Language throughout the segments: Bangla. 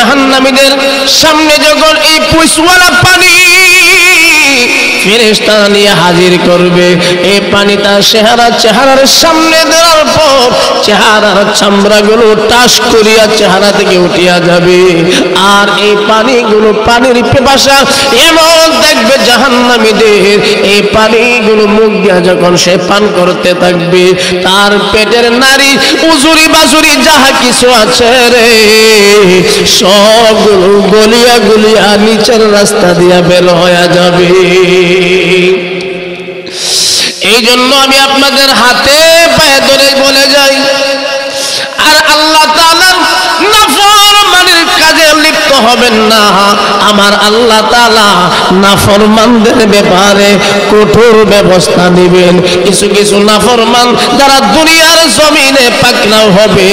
জাহান্নামীদের সামনে যখন এই পুইসওয়ালা পানি ফেরেশতারা নিয়ে হাজির করবে, এই পানি তার চেহারার সামনে দেওয়ার পর চেহারার চামড়াগুলো টাস করিয়া চেহারা থেকে উঠিয়া যাবে। আর এই পানিগুলো, পানির পিপাসা এমন দেখবে জাহান্নামীদের, এই পানিগুলো মুখ দিয়া যখন সে পান করতে থাকবে, তার পেটের নারী উজুরি বাজুরি যাহা কিছু আছে রে, সবগুলো গলিয়া গলিয়া নিচের রাস্তা দিয়া বের হয়ে যাবে। এই জন্য আমি আপনাদের হাতে পায়ে ধরে বলে যাই, আর আল্লাহ তাআলার নাফরমানির কাজে লিপ্ত হবেন না। আমার আল্লাহ তাআলা নাফরমানদের ব্যাপারে কঠোর ব্যবস্থা নেবেন। কিছু কিছু নাফরমান যারা দুনিয়ার জমিনে পাকড়াও হবে,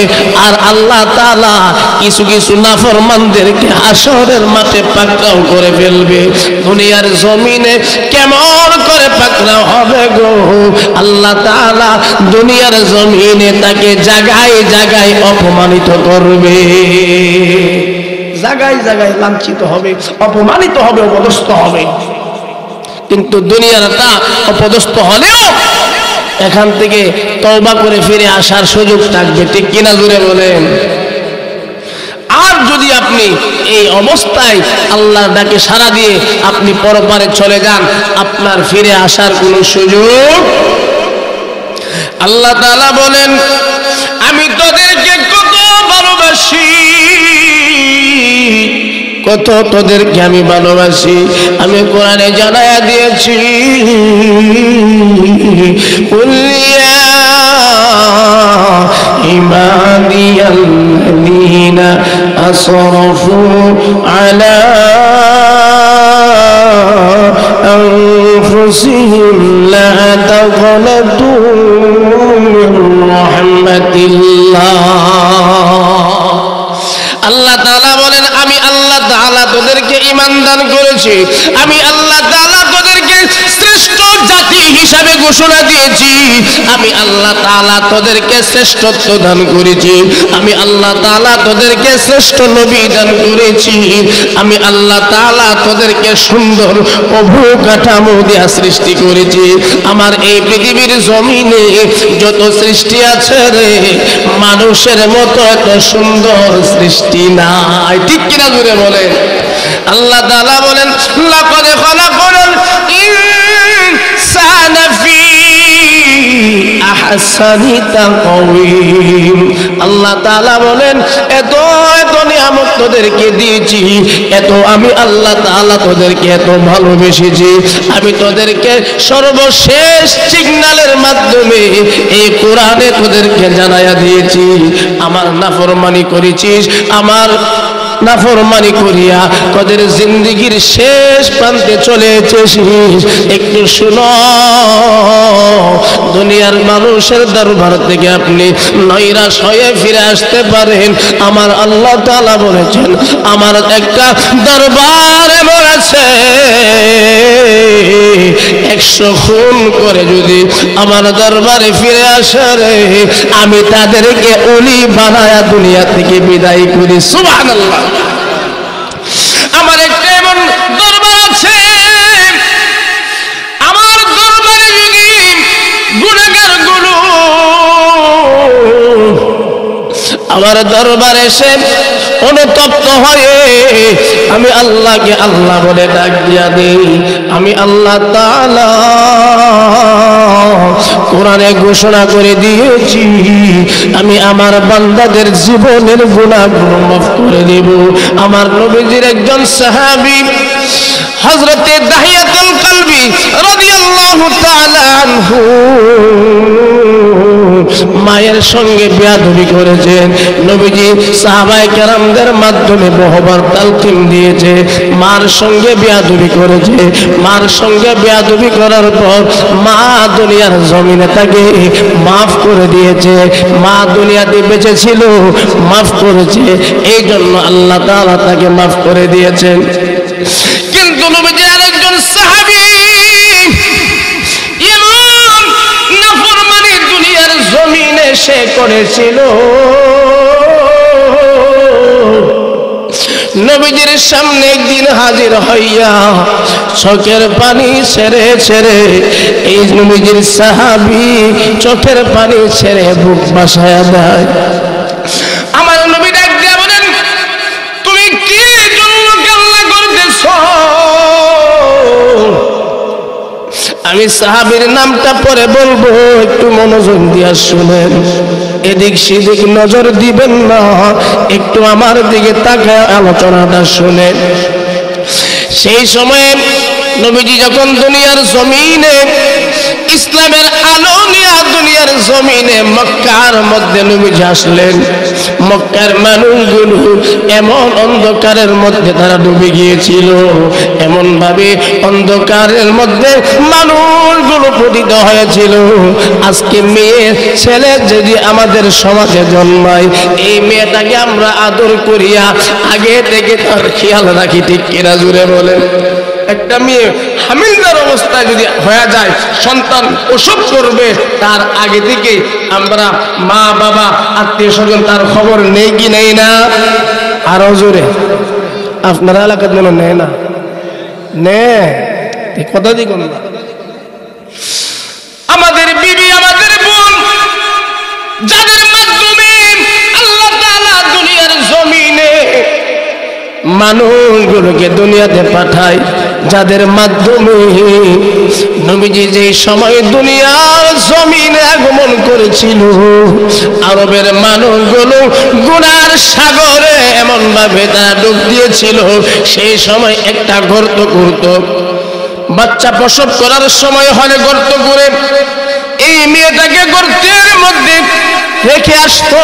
আর আল্লাহ তাআলা কিছু কিছু নাফরমানদেরকে হাশরের মাঠে পাকড়াও করে ফেলবে। দুনিয়ার জমিনে কেমন করে পাকড়াও হবে গো, আল্লাহ তাআলা দুনিয়ার জমিনে তাকে জায়গায় জায়গায় অপমানিত করবে, জায়গায় জায়গায় লাঞ্ছিত হবে, অপমানিত হবে, অপদস্থ হবে। কিন্তু দুনিয়াটা অপদস্থ হলেও এখান থেকে তওবা করে ফিরে আসার সুযোগ থাকবে, ঠিক কিনা জোরে বলেন। আর যদি আপনি এই অবস্থায় আল্লাহর ডাকে সাড়া দিয়ে আপনি পরপারে চলে যান, আপনার ফিরে আসার কোনো সুযোগ। আল্লাহ তাআলা বলেন, আমি তোদেরকে কত ভালোবাসি, কত তোদেরকে আমি ভালোবাসি, আমি কোরআনে জানায়া দিয়েছি। কুলিয়া ইবাদিয়াল্লাযীনা আসরাফু আলা আনফুসিহিম লা তাকনাতু মির রাহমাতিল্লাহ। আল্লাহ তাআলা বলেন, আমি আল্লাহ তাআলা তোদেরকে ঈমান দান করেছি, আমি আল্লাহ তাআলা তোদেরকে শ্রেষ্ঠ জাতি হিসাবে ঘোষণা দিয়েছি, আমি আল্লাহ তাআলা তোদেরকে শ্রেষ্ঠত্ব দান করেছি, আমি আল্লাহ তাআলা তোদেরকে শ্রেষ্ঠ নবী দান করেছি, আমি আল্লাহ তাআলা তোদেরকে সুন্দর অবকাঠামো দিয়া সৃষ্টি করেছি। আমার এই পৃথিবীর জমিনে যত সৃষ্টি আছে রে, মানুষের মতো এত সুন্দর সৃষ্টি নাই, ঠিক কিনা জুড়ে বলেন। আল্লাহ তাআলা বলেন, লাকাদ খালাকাল ইনসানা ফি আহসানি তাকওয়িম। আল্লাহ তাআলা বলেন, এত এত নিয়ামত তোদেরকে দিয়েছি, এত আমি আল্লাহ তাআলা তোদেরকে এত ভালোবেসেছি, আমি তোদেরকে সর্বশেষ সিগন্যালের মাধ্যমে এই কোরআনে তোদেরকে জানায়া দিয়েছি। আমার নাফরমানি করেছিস, আমার নাফরমানি করিয়া তোদের জিন্দেগির শেষ প্রান্তে চলে এসেছিস। একটু শুনো, দুনিয়ার মানুষের দরবার থেকে আপনি নৈরাশ হয়ে ফিরে আসতে পারেন। আমার আল্লাহ তাআলা বলেছেন, আমার একটা দরবার এমন আছে, 100 খুন করে যদি আমার দরবারে ফিরে আসে রে, আমি তাদেরকে ওলি বানায়া দুনিয়া থেকে বিদায় করি। সুবহানাল্লাহ। আমার একটা এমন দরবার আছে, আমার দরবারে যদি গুনাহগার গুলো আমার দরবারে এসে অনুতপ্ত হয়ে আমি আল্লাহকে আল্লাহ বলে ডাক দিয়া দেই, আমি আল্লাহ তাআলা কোরআনে ঘোষণা করে দিয়েছি, আমি আমার বান্দাদের জীবনের গুনাহগুলো মাফ করে দেব। আমার নবীজির একজন সাহাবী হযরতে দাহিয়াতুল কলবি রাদিয়াল্লাহু তাআলা আনহু মায়ের সঙ্গে বেয়াদবি করেছেন। নবীজি সাহাবায়ে কেরামদের মাধ্যমে বহুবার তালকিন দিয়েছে, মার সঙ্গে বেয়াদবি করেছে। মার সঙ্গে বেয়াদবি করার পর মা দুনিয়ার জমিনে তাকে মাফ করে দিয়েছে। মা দুনিয়াতে বেঁচে ছিল, মাফ করেছে, এই জন্য আল্লাহ তাআলা তাকে মাফ করে দিয়েছেন। কিন্তু নবীজি আরেকজন সাহাবী এমন নাফরমানি দুনিয়ার জমিনে সে করেছিল, নবীজির সামনে একদিন হাজির হইয়া চোখের পানি ছেড়ে ছেড়ে এই নবীজির সাহাবী চোখের পানি ছেড়ে বুক বাসায়া দেয়। আমার নবী ডাক দিয়া বলেন, তুমি কি জন্য কান্না করতেছো? আমি সাহাবীর নামটা পরে বলবো, একটু মনোযোগ দিয়া শুনেন, এদিক সেদিক নজর দিবেন না, একটু আমার দিকে তাকায় আলোচনাটা শুনেন। সেই সময়ে নবীজি যখন দুনিয়ার জমিনে ইসলামের আলো নিয়ে দুনিয়ার জমিনে মক্কার মধ্যে নবীজি আসলেন, মক্কার মানুষগুলো এমন অন্ধকারের মধ্যে তারা ডুবে গিয়েছিল, এমন ভাবে অন্ধকারের মধ্যে মানুষগুলো পতিত হয়েছিল। আজকে মেয়ে ছেলে যদি আমাদের সমাজে জন্মায়, এই মেয়েটাকে আমরা আদর করিয়া আগে থেকে তার খেয়াল রাখি, ঠিক কিনা জুড়ে বলেন? একটা মেয়ে হামিলদার অবস্থায় যদি হয়ে যায়, সন্তান প্রসব করবে, তার আগে থেকে আমরা মা বাবা আত্মীয় স্বজন তার খবর নেই কি নেই না? আরো জোরে, আপনারা এলাকার মনে নেয় না? নে কথা দিক না। আমাদের বিবি, আমাদের বোন, যাদের মাধ্যমে আল্লাহ তাআলা দুনিয়ার জমিনে মানুষগুলোকে দুনিয়াতে পাঠায়, যাদের মাধ্যমে নবীজি যে সময় দুনিয়ার জমিনে আগমন করেছিল, আরবের মানুষগুলো গুনার সাগরে এমন ভাবে তারা ডুব দিয়েছিল। সেই সময় একটা গর্ত করত, বাচ্চা প্রসব করার সময় হলে গর্ত করে এই মেয়েটাকে গর্তের মধ্যে রেখে আসতো।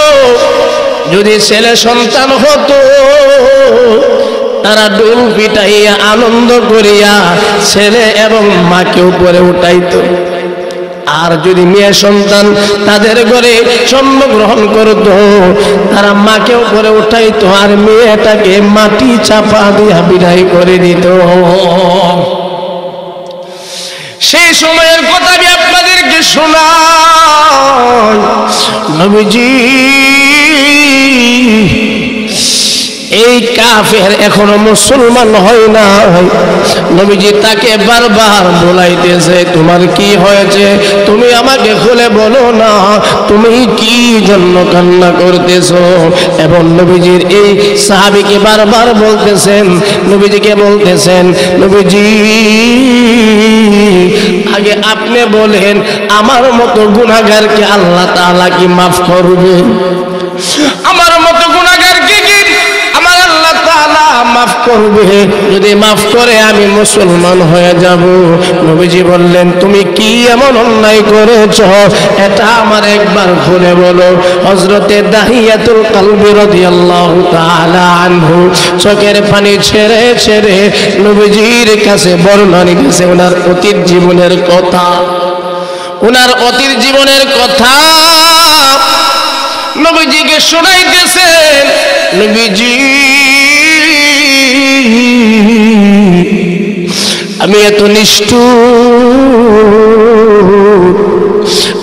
যদি ছেলে সন্তান হতো, তারা ডুল পিটাইয়া আনন্দ করিয়া ছেলে এবং মাকে উপরে উঠাইতো। আর যদি মেয়ে সন্তান তাদের ঘরে জন্মগ্রহণ করত, তারা মাকে উপরে উঠাইতো আর মেয়েটাকে মাটি চাপা দিয়া বিদায় করে দিত। সেই সময়ের কথা আমি আপনাদেরকে শোনাই। নবীজি এই কাফের এখনো মুসলমান হয় না, নবীজি তাকে বারবার বলাইতেছে, তোমার কি হয়েছে? তুমি আমাকে খুলে বলো না, তুমি কি জন্য কান্না করতেছো? এবং নবীজির এই সাহাবীকে বারবার বলতেছেন, নবীজিকে বলতেছেন, নবীজি আগে আপনি বলেন, আমার মতো গুনাহগারকে আল্লাহ তাআলা কি মাফ করবে? আমার মতো গুনাহগারকে কি আমার আল্লাহ তাআলা মাফ করবে? যদি মাফ করে আমি মুসলমান হয়ে যাব। নবীজি বললেন, তুমি কি এমন অন্যায় করেছো? এটা আমার একবার খুলে বলো। হযরতে দাহিয়াতুল কলবি রাদিয়াল্লাহু তাআলা আনহু চোখের পানি ছেড়ে ছেড়ে নবীজির কাছে বর্ণনা নিতেছে ওনার অতীত জীবনের কথা। ওনার অতীত জীবনের কথা নবীজিকে শোনাইতেছেন। নবীজি, আমি এত নিষ্ঠুর,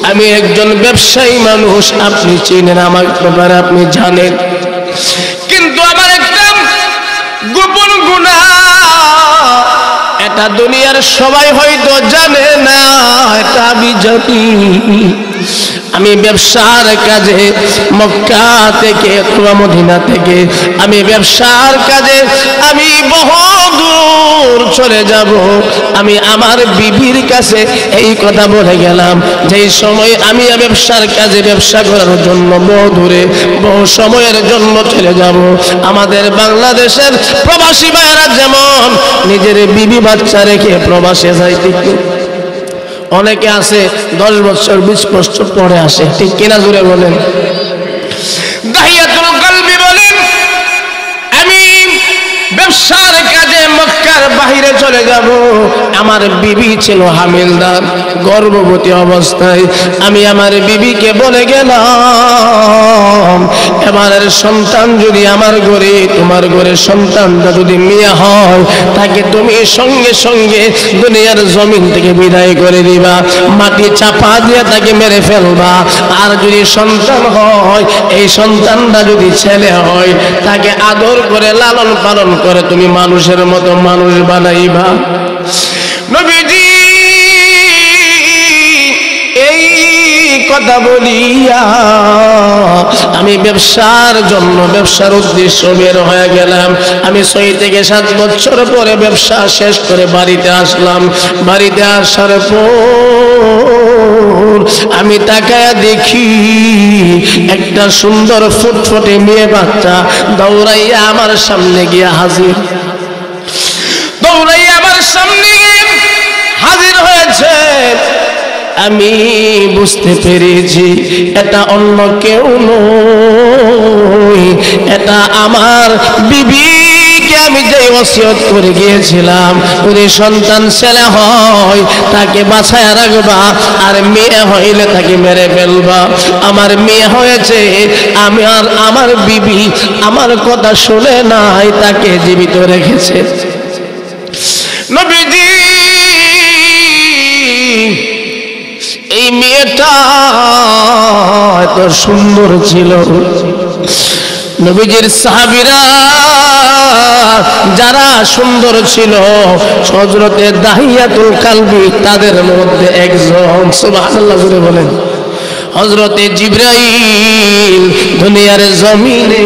আমি একজন ব্যবসায়ী মানুষ, আপনি চেনেন আমার ব্যাপারে, আপনি জানেন, কিন্তু আমার একটা গোপন গুনাহ, এটা দুনিয়ার সবাই হয়তো জানে না, এটা আমি জানি। আমি ব্যবসার কাজে মক্কা থেকে অথবা মদিনা থেকে আমি ব্যবসার কাজে আমি বহুদূর চলে যাব। আমি আমার বিবির কাছে এই কথা বলে গেলাম, যেই সময় আমি ব্যবসার কাজে ব্যবসা করার জন্য বহুদূরে বহু সময়ের জন্য চলে যাব। আমাদের বাংলাদেশের প্রবাসী ভাইয়েরা যেমন নিজের বিবি বাচ্চা রেখে প্রবাসে যায়, ঠিক অনেকে আছে 10 বছর 20 বছর পরে আসে, ঠিক কিনা জুড়ে বলেন? দাহিয়াতুল কলবি বলেন, আমি ব্যবসার কাজে মক্কার বাহিরে চলে যাব। আমার বিবি ছিল হামিলদার, গর্ভবতী অবস্থায়। আমি আমার বিবিকে বলে গেলাম, এবারের সন্তান যদি আমার ঘরে, তোমার ঘরে সন্তানটা যদি মেয়ে হয়, তাকে তুমি সঙ্গে সঙ্গে দুনিয়ার জমিন থেকে বিদায় করে দিবা, মাটি চাপা দিয়ে তাকে মেরে ফেলবা। আর যদি সন্তান হয়, এই সন্তানটা যদি ছেলে হয়, তাকে আদর করে লালন পালন করে তুমি মানুষের মতো মানুষ বানাইবা। নবীজি এই কথা বলিয়া আমি ব্যবসার জন্য, ব্যবসার উদ্দেশ্য বের হয়ে গেলাম। আমি 6 থেকে 7 বছর পরে ব্যবসা শেষ করে বাড়িতে আসলাম। বাড়িতে আসার পর আমি তাকায়া দেখি একটা সুন্দর ফুটফুটে মেয়ে বাচ্চা দৌড়াইয়া আমার সামনে গিয়ে হাজির, দৌড়াইয়া আমার সামনে হাজির হয়েছে। আমি বুঝতে পেরেছি এটা অন্য কেউ নয়, এটা আমার বিবিকে আমি যে ওসিয়ত করে গিয়েছিলাম, যদি সন্তান ছেলে হয় তাকে বাঁচায় রাখবা, আর মেয়ে হইলে তাকে মেরে ফেলবা। আমার মেয়ে হয়েছে, আমার বিবি আমার কথা শুনে নাই, তাকে জীবিত রেখেছে। নবীজি এই মেয়েটা এত সুন্দর ছিল, নবীজির সাহাবীরা যারা সুন্দর ছিল, হযরতে দাহিয়াতুল কালবি তাদের মধ্যে একজন। সুবহানাল্লাহ জোরে বলেন। হযরতে জিবরাইল দুনিয়ার জমিনে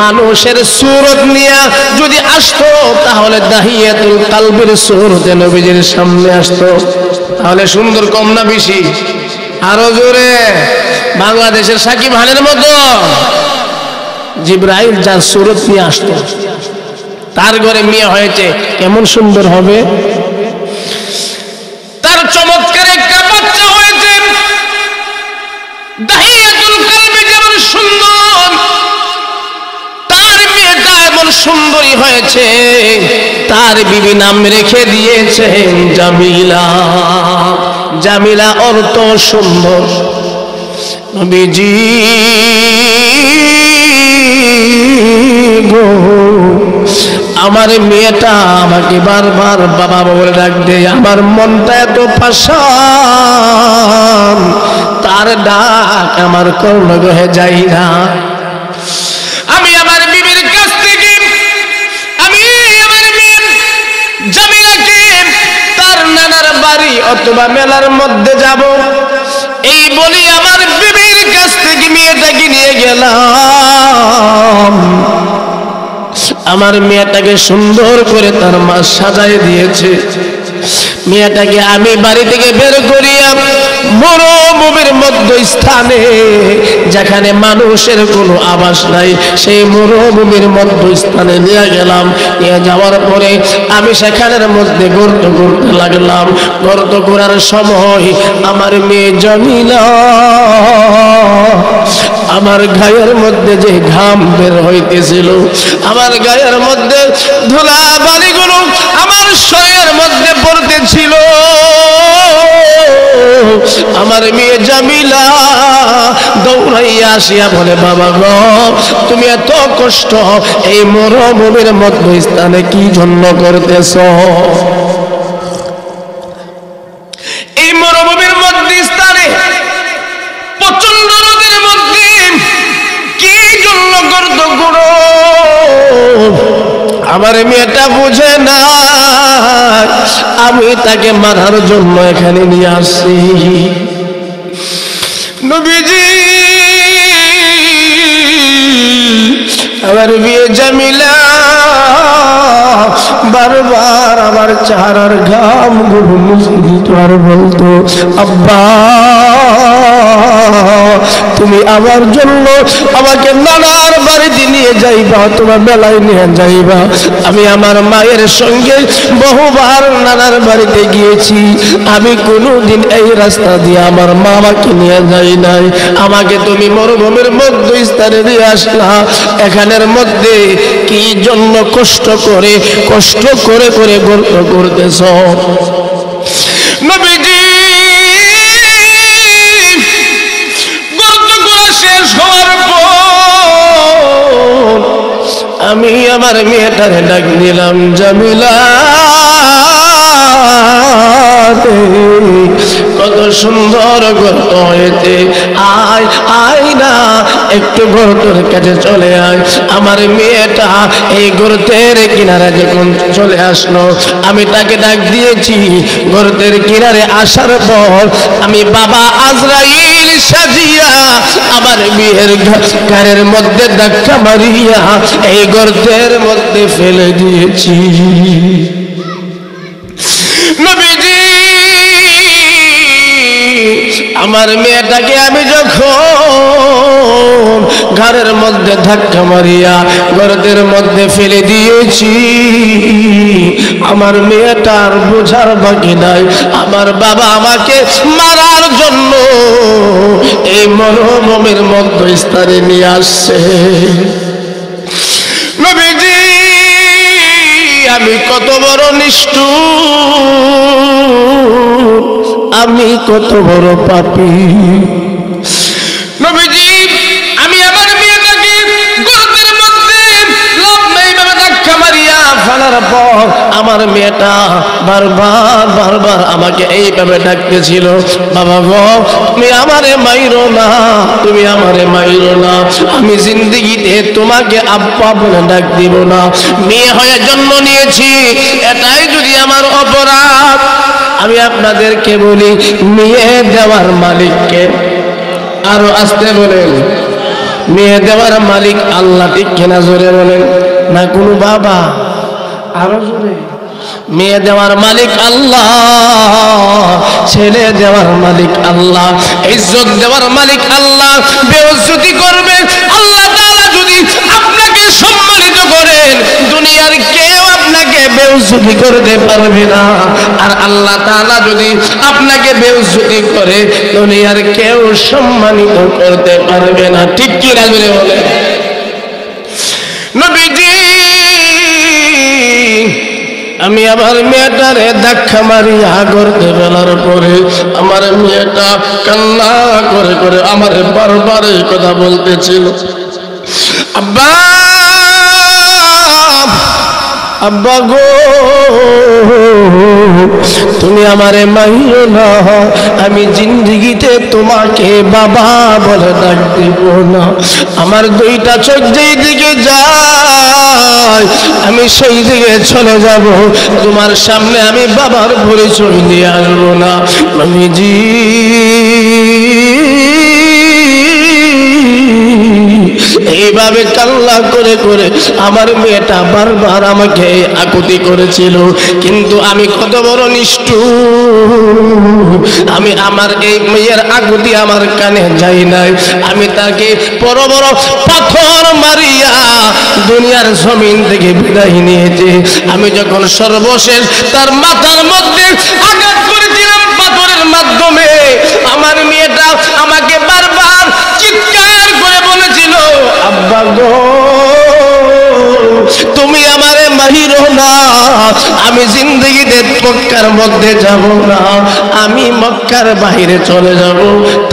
মানুষের সূরত নিয়ে যদি আসতো, তাহলে দাহিয়াতুল কালবির সূরতে নবীজির সামনে আসতো। তাহলে সুন্দর কম না বেশি? আরো জোরে। বাংলাদেশের সাকিব খানের মতো জিবরাইল যার সূরত নিয়ে আসতো, তার ঘরে মেয়ে হয়েছে, কেমন সুন্দর হবে। তার চমৎকার একটা বাচ্চা হয়েছে। দাহিয়াতুল কালবি যেমন সুন্দর, তার মেয়েটা এমন সুন্দরী হয়েছে। তার বিবি নাম রেখে দিয়েছেন জামিলা। জামিলা অর্থ সুন্দর। নবীজি গো, আমার মেয়েটা আমাকে বারবার বাবা বলে ডাকবে, আমার মনটা এত পাষাণ, তার ডাক আমার কর্ণগ্রহে যাই না। আমি আমার বিবির কাছ থেকে আমি আমার মেয়ে জামিলাকে তার নানার বাড়ি অথবা মেলার মধ্যে যাব, এই বলি আমার বিবির কাছ থেকে মেয়েটাকে নিয়ে গেলাম। আমার মেয়েটাকে সুন্দর করে তার মা সাজায় দিয়েছে। মেয়েটাকে আমি বাড়ি থেকে বের করিয়া মরুভূমির মধ্যস্থানে, যেখানে মানুষের কোনো আবাস নাই, সেই মরুভূমির মধ্যস্থানে নিয়ে গেলাম। নিয়ে যাওয়ার পরে আমি সেখানের মধ্যে গর্ত করতে লাগলাম। গর্ত করার সময় আমার মেয়ে জামিলা আমার গায়ের মধ্যে যে ঘাম বের হইতেছিল, আমার গায়ের মধ্যে ধুলা বালিগুলো আমার শরীরের মধ্যে পড়তেছিল। আমার মেয়ে জামিলা দৌড়াইয়া আসিয়া বলে, বাবা গো, তুমি এত কষ্ট এই মরুভূমির মধ্যস্থানে কি জন্য করতেছ? এই মরুভূমির মধ্যস্থানে প্রচন্ড রোদের মধ্যে কি জন্য গর্ত করো? আমার মেয়েটা বুঝে না, আমি তাকে মারার জন্য এখানে নিয়ে আসছি। নবীজি আমার মেয়ে জামিলা বারবার আমার চেহারার ঘাম গুলো মুছে দিত আর বলতো, আব্বা তুমি আমার জন্য আমাকে নানার বাড়িতে নিয়ে যাইবা, তোমার মেলায় নিয়ে যাইবা। আমি আমার মায়ের সঙ্গে বহুবার নানার বাড়িতে গিয়েছি, আমি কোনোদিন এই রাস্তা দিয়ে আমার মা আমাকে নিয়ে যাই নাই। আমাকে তুমি মরুভূমির মধ্যস্থানে নিয়ে আসলা, এখানের মধ্যে কি জন্য কষ্ট করে গর্ত করতেছ? নবীজি গর্ত করা শেষ হওয়ার পর আমি আমার মেয়েটারে ডাক দিলাম, জামিলা কত সুন্দর গর্ত হয়েছে, আয় আয় না একটু গর্তের কাছে চলে আয়। আমার মেয়েটা এই গর্তের কিনারে যখন চলে আসলো, আমি তাকে ডাক দিয়েছি। গর্তের কিনারে আসার পর আমি বাবা আজরাইল সাজিয়া আমার মেয়ের ঘরের মধ্যে ধাক্কা মারিয়া এই গর্তের মধ্যে ফেলে দিয়েছি। নবীজি আমার মেয়েটাকে আমি যখন ঘরের মধ্যে ধাক্কা মারিয়া গর্তের মধ্যে ফেলে দিয়েছি, আমার মেয়েটার বোঝার বাকি নাই, আমার বাবা আমাকে মারার জন্য এই মরুভূমির মধ্যস্থানে নিয়ে আসছে। নবীজি আমি কত বড় নিষ্ঠুর, আমি কত বড় পাপী। নবীজি আমি আমার মেয়েটাকে গর্তের মধ্যে লম্বাইভাবে ধাক্কা মারিয়া ফেলার পর আমার মেয়েটা বারবার আমাকে এইভাবে ডাকতেছিল, বাবা গো তুমি আমারে মাইরো না, তুমি আমারে মাইরো না, আমি জিন্দেগিতে তোমাকে আব্বা বলে ডাক দিব না, মেয়ে হয়ে জন্ম নিয়েছি, এটাই যদি আমার অপরাধ। আমি আপনাদেরকে বলি, মেয়ে দেওয়ার মালিককে, আরো আসতে বলেন, মেয়ে দেওয়ার মালিক আল্লাহ, ঠিক কিনা জোরে বলেন না কোনো বাবা? আরো জোরে। মেয়ে দেওয়ার মালিক আল্লাহ, ছেলে দেওয়ার মালিক আল্লাহ, ইজ্জত দেওয়ার মালিক আল্লাহ। বেইজ্জতি করবে আল্লাহ তাআলা যদি আপনাকে সম্মানিত করেন, দুনিয়ার কেউ আপনাকে বেইজ্জতি করতে পারবে না। আর আল্লাহ তাআলা যদি আপনাকে বেইজ্জতি করে, দুনিয়ার কেউ সম্মানিত করতে পারবে না, ঠিক কি না বলে বলে? নবীজি আমি আমার মেয়েটারে ধাক্কা মারিয়া গর্তে ফেলার পরে আমার মেয়েটা কান্না করে আমার বারবার এই কথা বলতেছিল, আব্বা আব্বা গো তুমি আমারে মাইরো না, আমি জিন্দেগিতে তোমাকে বাবা বলে ডাক দিব না। আমার দুইটা চোখ যেই দিকে যায় আমি সেই দিকে চলে যাব, তোমার সামনে আমি বাবার পরিচয় দিয়ে আসবো না। নবীজি এইভাবে কান্না করে আমার মেয়েটা বারবার আমাকে আকুতি করেছিল, কিন্তু আমি কত বড় নিষ্ঠুর, আমি আমার এই মেয়ের আকুতি আমার কানে যাই নাই, আমি তাকে বড় বড় পাথর মারিয়া দুনিয়ার জমিন থেকে বিদায় নিয়েছি। আমি যখন সর্বশেষ তার মাথার মধ্যে আঘাত করেছিলাম পাথরের মাধ্যমে, আমার মেয়েটা আমাকে বারবার চিৎকার করে বলেছিল, আব্বা গো তুমি আমারে মাইরো না, আমি জিন্দেগিতে মক্কার মধ্যে যাব না, আমি মক্কার বাইরে চলে যাব,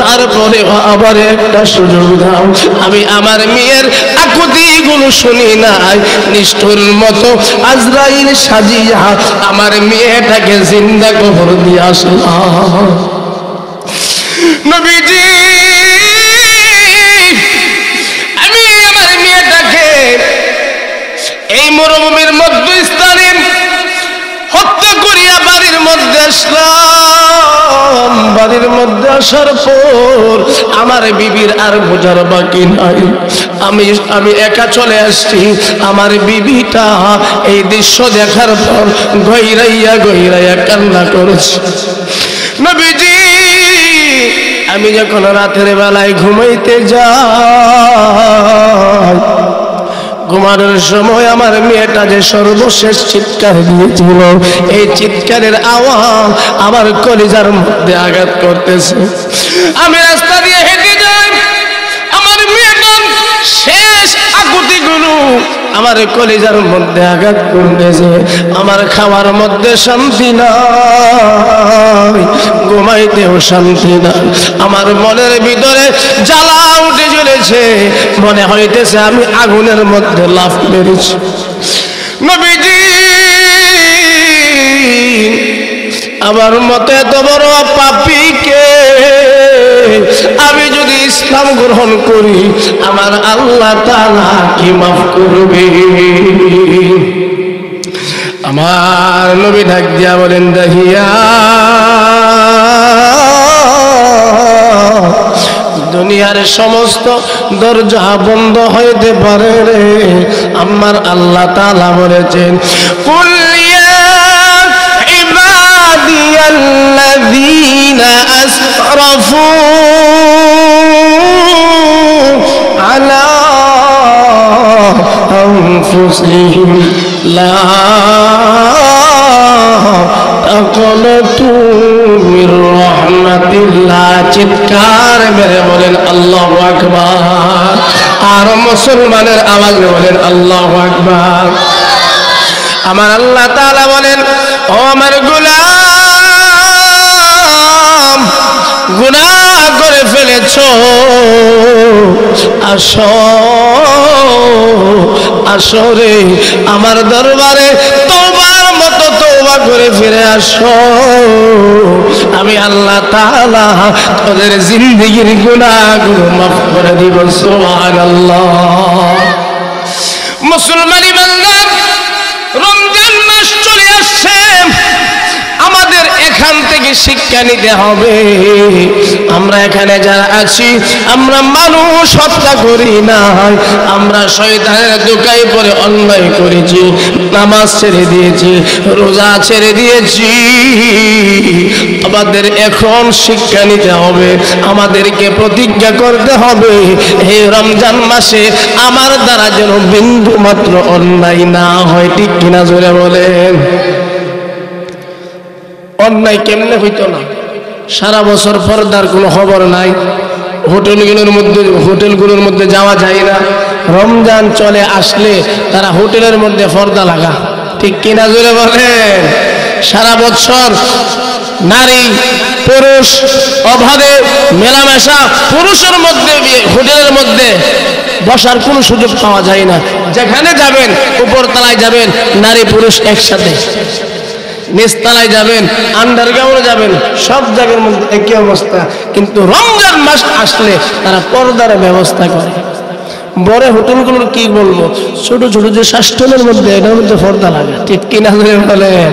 তারপরে আবার একটা সুযোগ দাও। আমি আমার মেয়ের আকুতি গুলো শুনি নাই, নিষ্ঠুর মতো আজরাইল সাজিয়া আমার মেয়েটাকে জিন্দা কবর দিয়ে আসলাম। নবীজি এই মরুভূমির মধ্যস্থানে হত্যা করিয়া বাড়ির মধ্যে আসলাম। বাড়ির মধ্যে আসার পর আমার বিবির আর বোঝার বাকি নাই, আমি একা চলে আসছি। আমার বিবিটা এই দৃশ্য দেখার পর গইরাইয়া কান্না করেছে। নবীজি আমি যখন রাতের বেলায় ঘুমাইতে যাই, ঘুমানোর সময় আমার মেয়েটা যে সর্বশেষ চিৎকার দিয়েছিল, এই চিৎকারের আওয়াজ আমার কলিজার মধ্যে আঘাত করতেছে। আমি রাস্তা দিয়ে হেঁটে যাই, আমার মেয়েটার শেষ আকুতিগুলো আমার কলিজার মধ্যে আঘাত করতেছে। আমার খাওয়ার মধ্যে শান্তি নাই, ঘুমাইতেও শান্তি নাই। আমার মনের ভিতরে জ্বালা উঠে চলেছে, মনে হইতেছে আমি আগুনের মধ্যে লাফ মেরেছি। নবীজি আমার মতে এত বড় পাপীকে আমি যদি ইসলাম গ্রহণ করি, আমার আল্লাহ তাআলা কি মাফ করবে? আমার নবী ডাক দিয়া বলেন, দাহিয়া দুনিয়ার সমস্ত দরজা বন্ধ হইতে পারে রে, আমার আল্লাহ তাআলা বলেছেন, কুল ইয়া ইবাদিয়াল্লাযীনা আসরাফু আলা আনফুসিহিম লা তাকনাতু মির রাহমাতিল্লাহ। চিৎকার মেরে বলেন আল্লাহু আকবার। আর মুসলমানের আওয়াজ বলেন আল্লাহু আকবার। আমার আল্লাহ তাআলা বলেন, ও আমার গোলাম, গুনাহ করে ফেলেছো, আসো আসো রে আমার দরবারে, তওবার মতো তওবা করে ফিরে আসো। আমি আল্লাহ তাআলা তোদের জিন্দেগীর গুনাহগুলো মাফ করে দিব। সুবহানাল্লাহ। মুসলমান ইমানদার, রমজান মাস চলে আসছে, আমাদের এখান থেকে শিক্ষা নিতে হবে। আমরা এখানে যারা আছি, আমরা মানুষ হত্যা করি না, আমরা শয়তানের দোকায় পড়ে অন্যায় করেছি, নামাজ ছেড়ে দিয়েছি, রোজা ছেড়ে দিয়েছি। আমাদের এখন শিক্ষা নিতে হবে, আমাদেরকে প্রতিজ্ঞা করতে হবে, এই রমজান মাসে আমার দ্বারা যেন বিন্দু মাত্র অন্যায় না হয়। ঠিক কিনা জোরে বলেন? অন্যায় হইতো না। সারা বছর পর্দার কোনো খবর নাই, হোটেলগুলোর মধ্যে যাওয়া যায় না। রমজান চলে আসলে তারা হোটেলের মধ্যে পর্দা লাগা। ঠিক কিনা জোরে বলেন? সারা বছর নারী পুরুষ অভাবে মেলামেশা, পুরুষের মধ্যে হোটেলের মধ্যে বসার কোনো সুযোগ পাওয়া যায় না। যেখানে যাবেন, উপরতলায় যাবেন নারী পুরুষ একসাথে, নিচতলায় যাবেন, আন্ডারগ্রাউন্ডে যাবেন, সব জায়গার মধ্যে একই অবস্থা। কিন্তু রমজান মাস আসলে তারা পর্দার ব্যবস্থা করে। বড় হোটেলগুলোর কি বলবো, ছোট ছোট যে শাসনের মধ্যে, এটার মধ্যে পর্দা লাগে। ঠিক কিনা বলেন?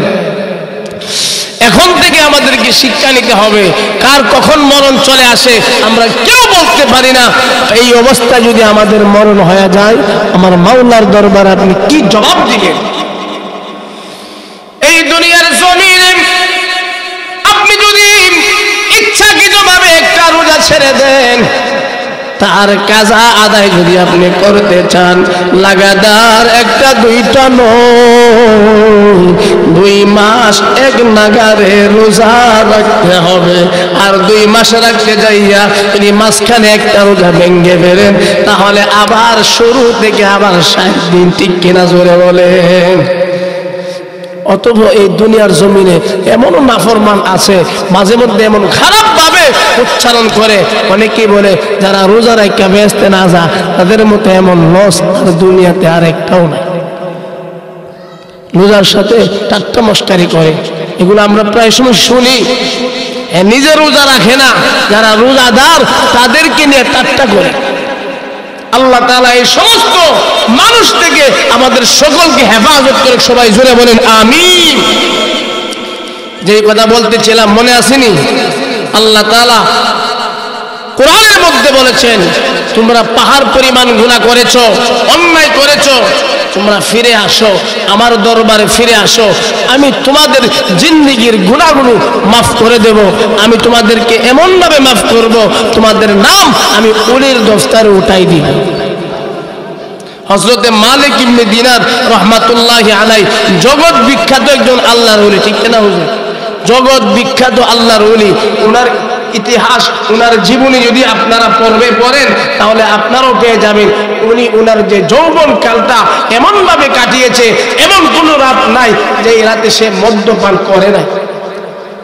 এখন থেকে আমাদেরকে শিক্ষা নিতে হবে, কার কখন মরণ চলে আসে আমরা কেউ বলতে পারি না। এই অবস্থা যদি আমাদের মরণ হয়ে যায়, আমার মাওলার দরবারে আপনি কি জবাব দিবেন? এই দুনিয়ার জমিনে আপনি যদি ইচ্ছাকৃতভাবে একটা রোজা ছেড়ে দেন, তার কাজা আদায় যদি আপনি করতে চান, লাগাতার একটা দুইটা নয়, 2 মাস এক নাগারে রোজা রাখতে হবে। আর 2 মাস রাখতে যাইয়া যদি মাঝখানে একটা রোজা ভেঙে ফেলেন, তাহলে আবার শুরু থেকে আবার 60 দিন। ঠিক কিনা জোরে বলেন? অতএব এই দুনিয়ার জমিনে এমনও নাফরমান আছে, মাঝে মধ্যে এমন খারাপ ভাবে উচ্চারণ করে, অনেকেই বলে যারা রোজা রাখা বেহেশতে না যা, তাদের মতো এমন লস আর দুনিয়াতে আর একটাও নাই। রোজার সাথে ঠাট্টা মস্কারি করে, এগুলো আমরা প্রায় সময় শুনি। নিজে রোজা রাখে না, যারা রোজাদার তাদেরকে নিয়ে ঠাট্টা করে। আল্লাহ তাআলা এই সমস্ত মানুষ থেকে আমাদের সকলকে হেফাজত করে। সবাই জোরে বলেন আমিন। যেই কথা বলতেছিলাম মনে আসেনি? আল্লাহ তাআলা কোরআনের মধ্যে বলেছেন, তোমরা পাহাড় পরিমাণ গুনাহ করেছো, অন্যায় করেছো, তোমরা ফিরে আসো, আমার দরবারে ফিরে আসো, আমি তোমাদের জিন্দেগির গুনাহগুলো মাফ করে দেব। আমি তোমাদেরকে এমনভাবে মাফ করব, তোমাদের নাম আমি উলির দফতরে উঠাই দিব। হযরতে মালিক ইবনে দিনার রাহমাতুল্লাহি আলাইহি জগৎ বিখ্যাত একজন আল্লাহর ওলি, ঠিক না হুজুর? জগৎ বিখ্যাত আল্লাহর ওলি। ওনার ইতিহাস, ওনার জীবনী যদি আপনারা পড়েন তাহলে আপনারাও পেয়ে যাবেন উনি ওনার যে যৌবন কালটা এমন ভাবে কাটিয়েছে, এমন কোনো রাত নাই যে এই রাতে সে মদ্যপান করে নাই।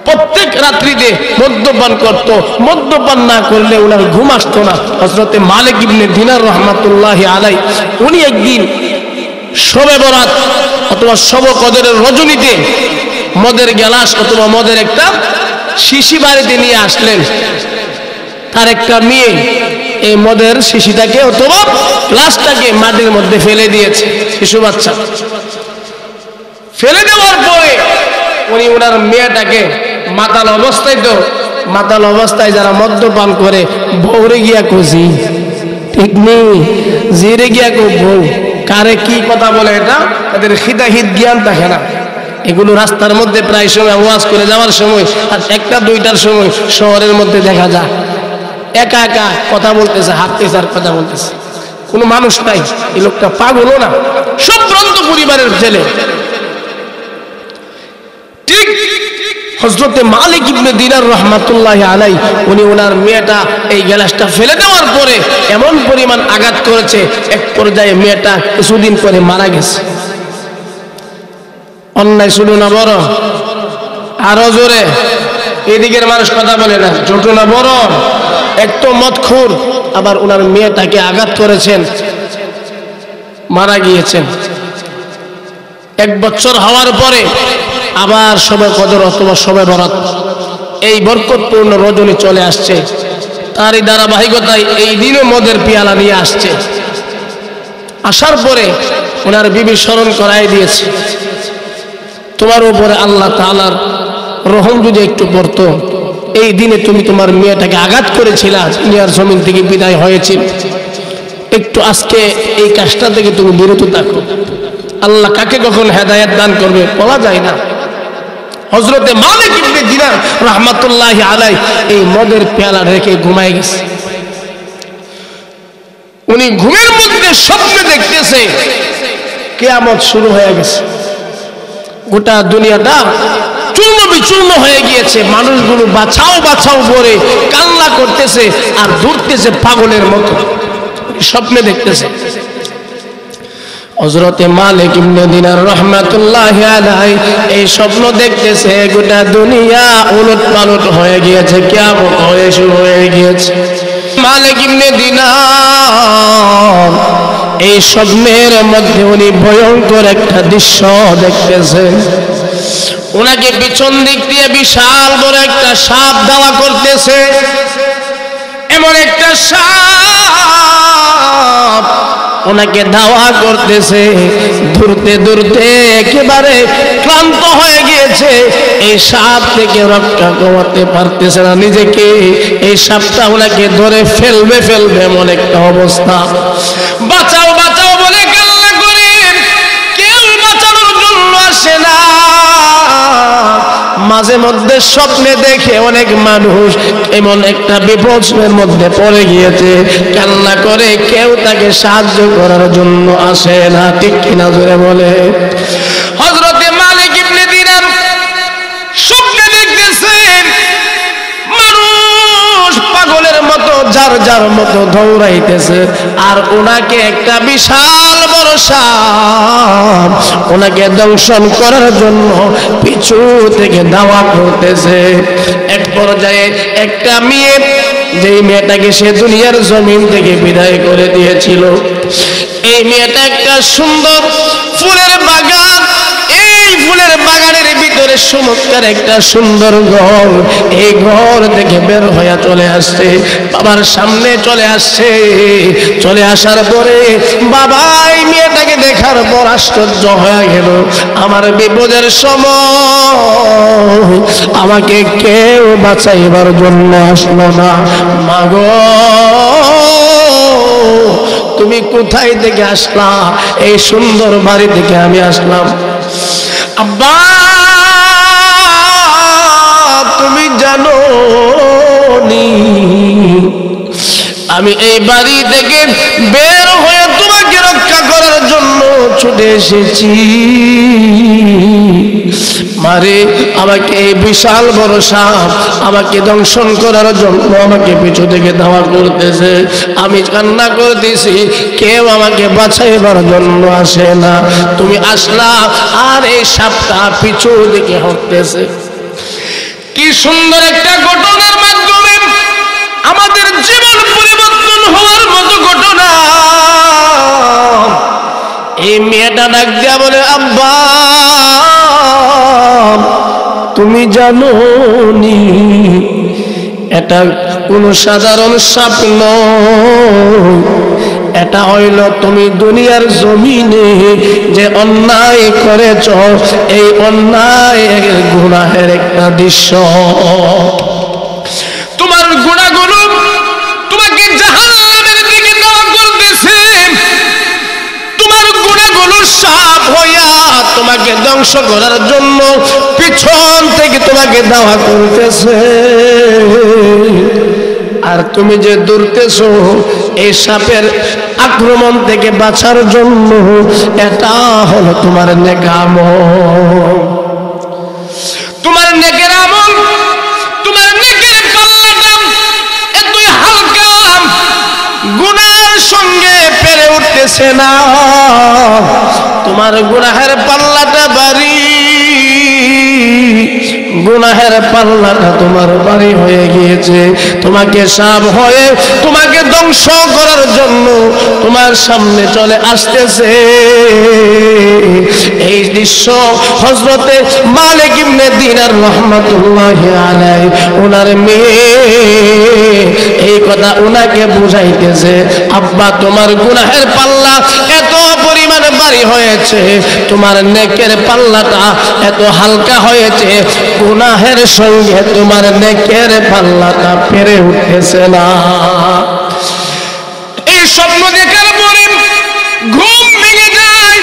প্রত্যেক রাত্রিতে মদ্যপান করত, মদ্যপান না করলে ওনার ঘুম আসতো না। হযরতে মালিক ইবনে দিনার রাহমাতুল্লাহি আলাইহি উনি একদিন শবে বরাত অথবা শবে কদরের রজনীতে মদের গ্লাস অথবা মদের একটা শিশি বাড়িতে নিয়ে আসলেন। তার একটা মেয়ে এই মদের শিশিটাকে অথবা গ্লাসটাকে মাটির মধ্যে ফেলে দিয়েছে, শিশু বাচ্চা। ফেলে দেওয়ার পরে উনি ওনার মেয়েটাকে মাতাল অবস্থায় যারা মদ্যপান করে বউরে গিয়া খুঁজি, ঠিক নেই, জিরে গিয়া কো বউ কারে কি কথা বলে, এটা তাদের হিতাহিত জ্ঞান থাকে না। এগুলো রাস্তার মধ্যে প্রায় সময় ওয়াজ করে যাওয়ার সময় আর 1টা-2টার সময় শহরের মধ্যে দেখা যায় একা একা কথা বলতেছে, হাঁটতেছে আর কথা বলতেছে, কোনো মানুষ নাই। এই লোকটা পাগলও না, সম্ভ্রান্ত পরিবারের ছেলে। ঠিক হযরতে মালিক ইবনে দিনার রাহমাতুল্লাহি আলাইহি উনি ওনার মেয়েটা এই গ্লাসটা ফেলে দেওয়ার পরে এমন পরিমাণ আঘাত করেছে, এক পর্যায়ে মেয়েটা কিছুদিন পরে মারা গেছে। অন্যায় শুধু না বড়, আরো জোরে, এদিকের মানুষ কথা বলে না, ছোট না বড়, এক তো মদখোর, আবার ওনার মেয়েটাকে আঘাত করেছেন, মারা গিয়েছেন। 1 বছর হওয়ার পরে আবার শবে কদর অথবা শবে বরাত এই বরকতপূর্ণ রজনী চলে আসছে। তারই ধারাবাহিকতায় এই দিনও মদের পিয়ালা নিয়ে আসছে। আসার পরে ওনার বিবি স্মরণ করাই দিয়েছে, তোমার উপরে আল্লাহ তাআলার রহম যদি একটু পড়তো, এই দিনে তুমি তোমার মেয়েটাকে আঘাত করেছিলা, দুনিয়ার জমিন থেকে বিদায় হয়েছিল, একটু আজকে এই কাজটা থেকে তুমি বিরত থাকো। আল্লাহ কাকে কখন হেদায়েত দান করবে বলা যায় না। হযরতে মালিক ইবনে দিনার রাহমাতুল্লাহি আলাইহি এই মদের পেয়ালা রেখে ঘুমায় গেছে। উনি ঘুমের মধ্যে স্বপ্নে দেখতেছে কিয়ামত শুরু হয়ে গেছে, গোটা দুনিয়াটা চূর্ণ বিচূর্ণ হয়ে গিয়েছে, মানুষগুলো বাঁচাও বাঁচাও করে কান্না করতেছে আর দৌড়তেছে পাগলের মতো, স্বপ্নে দেখতেছে। হযরতে মালিক ইবনে দিনার রাহমাতুল্লাহি আলাইহি এই স্বপ্ন দেখতেছে গোটা দুনিয়া উলটপালট হয়ে গিয়েছে, কিয়ামত হয়ে শুরু হয়ে গিয়েছে। মালিক ইবনে দিনার এই স্বপ্নের মধ্যে উনি ভয়ঙ্কর একটা দৃশ্য দেখতেছে। ওনাকে পিছন দিক দিয়ে বিশাল বড় একটা সাপ ধাওয়া করতেছে। এমন একটা সাপ ওনাকে ধাওয়া করতেছে, দৌড়তে দৌড়তে একেবারে ক্লান্ত হয়ে গিয়েছে। এই সাপ থেকে রক্ষা করতে পারতেছে না নিজেকে, এই সাপটা ওনাকে ধরে ফেলবে এমন একটা অবস্থা। বাঁচাও বাঁচাও বলে কান্না করে, কেউ বাঁচানোর জন্য আসে না। মাঝে মধ্যে স্বপ্নে দেখে অনেক মানুষ এমন একটা বিপদের মধ্যে পড়ে গিয়েছে, কান্না করে, কেউ তাকে সাহায্য করার জন্য আসে না, ঠিক কিনা জোরে বলে। হযরতে মালিক ইবনে দিনার স্বপ্নে দেখতেছেন মানুষ পাগলের মতো যার যার মতো দৌড়াইতেছে, আর ওনাকে একটা বিশাল বড় সাপ ওনাকে দংশন করার জন্য পিছু থেকে ধাওয়া করতেছে। এক পর্যায়ে একটা মেয়ে, যেই মেয়েটাকে সে দুনিয়ার জমিন থেকে বিদায় করে দিয়েছিল, এই মেয়েটা একটা সুন্দর ফুলের বাগান, এই ফুলের বাগানের ভিতরে চমৎকার একটা সুন্দর ঘর, এই ঘর থেকে বের হয়ে চলে আসছে, বাবার সামনে চলে আসছে। চলে আসার পরে বাবা এই মেয়েটাকে দেখার পর আশ্চর্য হয়ে গেল, আমার বিপদের সময় আমাকে কেউ বাঁচাইবার জন্য আসলো না, মাগো তুমি তুমি কোথায় থেকে আসলা? এই সুন্দর বাড়ি থেকে আমি আসলাম। আব্বা তুমি জানো নি আমি এই বাড়ি থেকে বের হয়ে তোমাকে রক্ষা করার জন্য ছুটে এসেছি। মারে আমাকে এই বিশাল বড় সাপ আমাকে দংশন করার জন্য আমাকে পিছু থেকে ধাওয়া করতেছে। আমি কান্না করতেছি, কেউ আমাকে বাঁচাইবার জন্য আসে না। তুমি আসলা আর এই সাপটা পিছু দিকে হটতেছে। কি সুন্দর একটা ঘটনার মাধ্যমে আমাদের জীবন পরিবর্তন হওয়ার মতো ঘটনা। এই মেয়েটা ডাক দিয়া বলে, আব্বা তুমি জানো নি এটা কোনো সাধারণ সাপ নয়, এটা হইল তুমি দুনিয়ার জমিনে যে অন্যায় করেছ এই অন্যায় গুনাহের একটা দৃশ্য। তোমার গুনাহগুলো তোমাকে জাহান্নামের দিকে দাওয়া করতেছে। তোমার গুনাহগুলো সাপ হইয়া তোমাকে ধ্বংস করার জন্য পিছন থেকে তোমাকে দাওয়া করতেছে। আর তুমি যে দৌড়তেছো এই সাপের আক্রমণ থেকে বাঁচার জন্য, এটা হলো তোমার নেক আমল। তোমার নেকের আমল, তোমার নেকের পাল্লাটা এতই হালকা, গুনাহের সঙ্গে পেরে উঠতেছে না। তোমার গুনাহের পাল্লাটা ভারী, গুনাহের পাল্লাটা তোমার ভারী হয়ে গিয়েছে। তোমাকে সাপ হয়ে তোমাকে ধ্বংস করার জন্য তোমার সামনে চলে আসতেছে। এই দৃশ্য হযরতে মালিক ইবনে দিনার রাহমাতুল্লাহি আলাইহি ওনার মেয়ে এই কথা ওনাকে বুঝাইতেছে, আব্বা তোমার গুনাহের পাল্লা এত পরিমাণে ভারী হয়েছে, তোমার নেকের পাল্লাটা এত হালকা হয়েছে, গুনাহের সঙ্গে তোমার নেকের পাল্লাটা পেরে উঠতেছে না। এই স্বপ্ন দেখার পরে ঘুম ভেঙে যায়।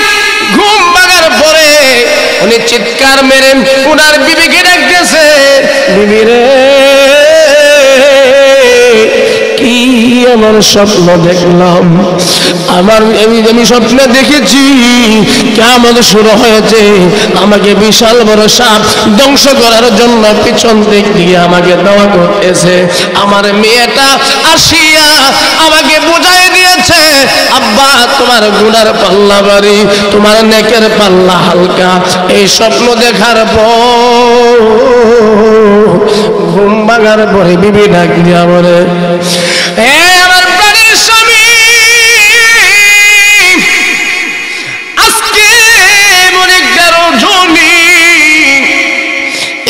ঘুম ভাঙার পরে উনি চিৎকার মেরে উনার বিবিকে ডাকতেছে, বিবি রে কি আমার স্বপ্ন দেখলাম, আমি স্বপ্নে দেখেছি কিয়ামত শুরু হয়েছে, আমাকে বিশাল বড় সাপ ধ্বংস করার জন্য পিছন দিক দিয়ে আমাকে দাওয়া করতেছে। আমার মেয়েটা আসিয়া আমাকে বুঝাই দিয়েছে, আব্বা তোমার গুনার পাল্লা ভারী, তোমার নেকের পাল্লা হালকা। এই স্বপ্ন দেখার পর ঘুম ভাঙার পরে বিবি ডাক দিয়া বলে, আমার প্রাণের স্বামী, আজকে অনেকটা রজনী,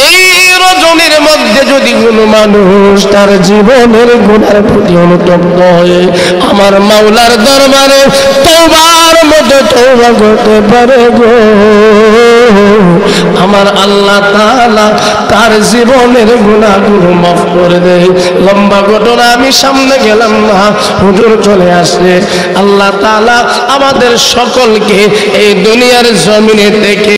এই রজনীর মধ্যে যদি কোনো মানুষ তার জীবনের গুনার প্রতি অনুতপ্ত হয়ে আমার মাওলার দরবারে তওবার মতো তওবা করতে পারে গো, আমার আল্লাহ তাআলা তার জীবনের গুনাহগুলো মাফ করে দেয়। লম্বা ঘটনা আমি সামনে গেলাম না, হুজুর চলে আসলে আল্লাহ তাআলা আমাদের সকলকে এই দুনিয়ার জমিনে থেকে